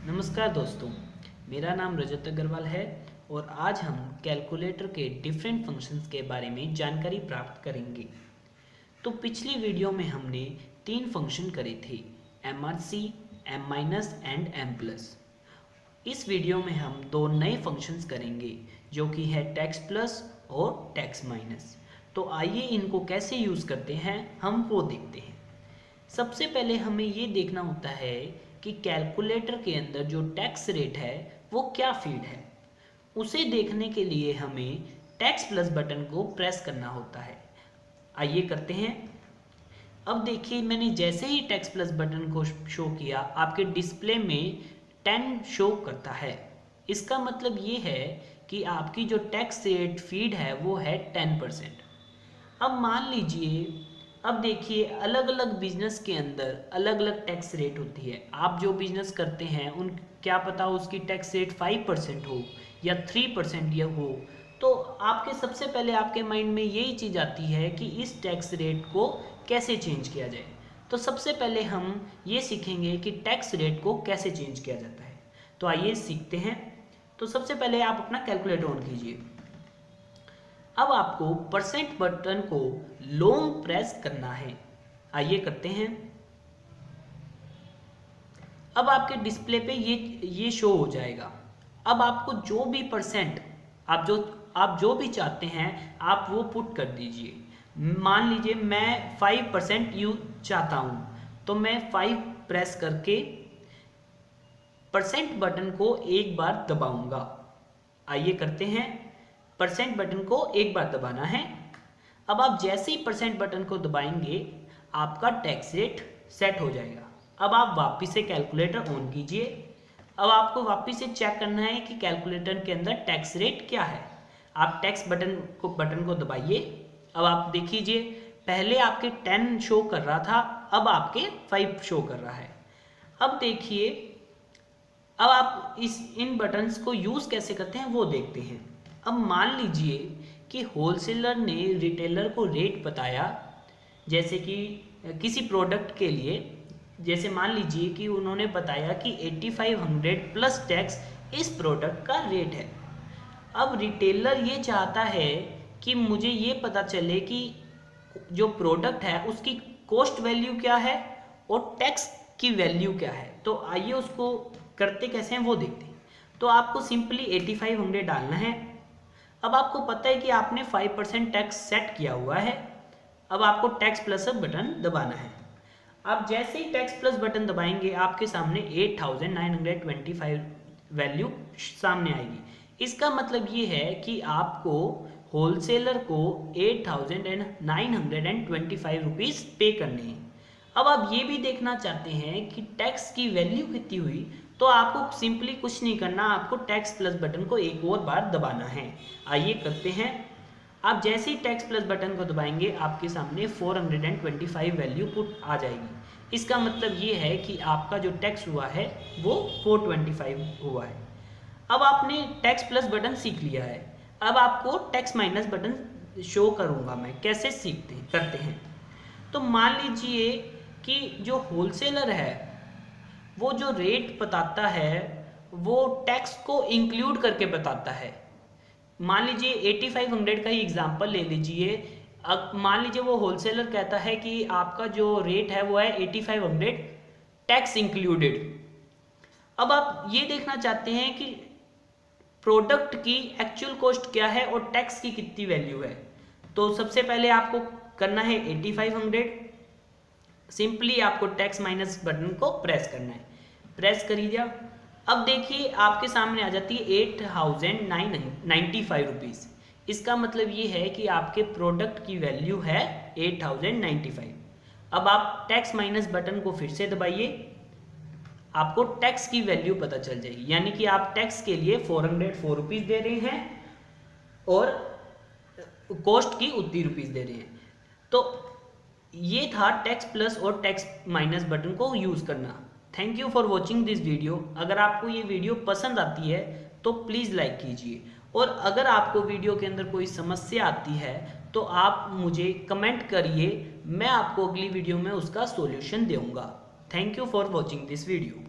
नमस्कार दोस्तों, मेरा नाम रजत अग्रवाल है और आज हम कैलकुलेटर के डिफरेंट फंक्शंस के बारे में जानकारी प्राप्त करेंगे। तो पिछली वीडियो में हमने 3 फंक्शन करे थे, MRC, M minus and M plus. इस वीडियो में हम 2 नए फंक्शंस करेंगे जो कि है टैक्स प्लस और टैक्स माइनस। तो आइए इनको कैसे यूज़ करते हैं हम वो देखते हैं। सबसे पहले हमें ये देखना होता है कि कैलकुलेटर के अंदर जो टैक्स रेट है वो क्या फीड है। उसे देखने के लिए हमें टैक्स प्लस बटन को प्रेस करना होता है। आइए करते हैं। अब देखिए, मैंने जैसे ही टैक्स प्लस बटन को शो किया आपके डिस्प्ले में 10 शो करता है। इसका मतलब ये है कि आपकी जो टैक्स रेट फीड है वो है 10%। अब मान लीजिए, अब देखिए अलग अलग बिजनेस के अंदर अलग अलग टैक्स रेट होती है। आप जो बिजनेस करते हैं उन क्या पता उसकी टैक्स रेट 5% हो या 3% या हो, तो आपके सबसे पहले आपके माइंड में यही चीज़ आती है कि इस टैक्स रेट को कैसे चेंज किया जाए। तो सबसे पहले हम ये सीखेंगे कि टैक्स रेट को कैसे चेंज किया जाता है। तो आइए सीखते हैं। तो सबसे पहले आप अपना कैलकुलेटर ऑन कीजिए। अब आपको परसेंट बटन को लॉन्ग प्रेस करना है। आइए करते हैं। अब आपके डिस्प्ले पे ये शो हो जाएगा। अब आपको जो भी परसेंट आप जो भी चाहते हैं आप वो पुट कर दीजिए। मान लीजिए मैं 5% यूज चाहता हूँ, तो मैं 5 प्रेस करके परसेंट बटन को एक बार दबाऊंगा। आइए करते हैं। परसेंट बटन को एक बार दबाना है। अब आप जैसे ही परसेंट बटन को दबाएंगे आपका टैक्स रेट सेट हो जाएगा। अब आप वापस से कैलकुलेटर ऑन कीजिए। अब आपको वापस से चेक करना है कि कैलकुलेटर के अंदर टैक्स रेट क्या है। आप टैक्स बटन को दबाइए। अब आप देखिए, पहले आपके 10 शो कर रहा था, अब आपके 5 शो कर रहा है। अब देखिए, अब आप इन बटन्स को यूज़ कैसे करते हैं वो देखते हैं। अब मान लीजिए कि होलसेलर ने रिटेलर को रेट बताया, जैसे कि किसी प्रोडक्ट के लिए, जैसे मान लीजिए कि उन्होंने बताया कि 8500 प्लस टैक्स इस प्रोडक्ट का रेट है। अब रिटेलर ये चाहता है कि मुझे ये पता चले कि जो प्रोडक्ट है उसकी कॉस्ट वैल्यू क्या है और टैक्स की वैल्यू क्या है। तो आइए उसको करते कैसे हैं वो देखते हैं। तो आपको सिंपली 8500 डालना है। अब आपको पता है कि आपने 5% टैक्स सेट किया हुआ है। अब आपको टैक्स प्लस बटन दबाना है। आप जैसे ही टैक्स प्लस बटन दबाएंगे आपके सामने 8925 वैल्यू सामने आएगी। इसका मतलब ये है कि आपको होलसेलर को 8925 रुपीज़ पे करने हैं। अब आप ये भी देखना चाहते हैं कि टैक्स की वैल्यू कितनी हुई, तो आपको सिंपली कुछ नहीं करना, आपको टैक्स प्लस बटन को एक और बार दबाना है। आइए करते हैं। आप जैसे ही टैक्स प्लस बटन को दबाएंगे आपके सामने 425 वैल्यू पुट आ जाएगी। इसका मतलब ये है कि आपका जो टैक्स हुआ है वो 425 हुआ है। अब आपने टैक्स प्लस बटन सीख लिया है। अब आपको टैक्स माइनस बटन शो करूंगा मैं कैसे करते हैं। तो मान लीजिए कि जो होलसेलर है वो जो रेट बताता है वो टैक्स को इंक्लूड करके बताता है। मान लीजिए 8500 का ही एग्जांपल ले लीजिए। अब मान लीजिए वो होलसेलर कहता है कि आपका जो रेट है वो है 8500 टैक्स इंक्लूडेड। अब आप ये देखना चाहते हैं कि प्रोडक्ट की एक्चुअल कॉस्ट क्या है और टैक्स की कितनी वैल्यू है। तो सबसे पहले आपको करना है 8500। सिंपली आपको टैक्स माइनस बटन को प्रेस करना है। प्रेस कर दिया। अब देखिए आपके सामने आ जाती है 8095 रुपीज़। इसका मतलब ये है कि आपके प्रोडक्ट की वैल्यू है 8095। अब आप टैक्स माइनस बटन को फिर से दबाइए, आपको टैक्स की वैल्यू पता चल जाएगी। यानी कि आप टैक्स के लिए 404 रुपीज़ दे रहे हैं और कॉस्ट की उतनी रुपीज़ दे रहे हैं। तो ये था टैक्स प्लस और टैक्स माइनस बटन को यूज़ करना। Thank you for watching this video. अगर आपको ये वीडियो पसंद आती है तो प्लीज़ लाइक कीजिए, और अगर आपको वीडियो के अंदर कोई समस्या आती है तो आप मुझे कमेंट करिए, मैं आपको अगली वीडियो में उसका सॉल्यूशन दूंगा। Thank you for watching this video.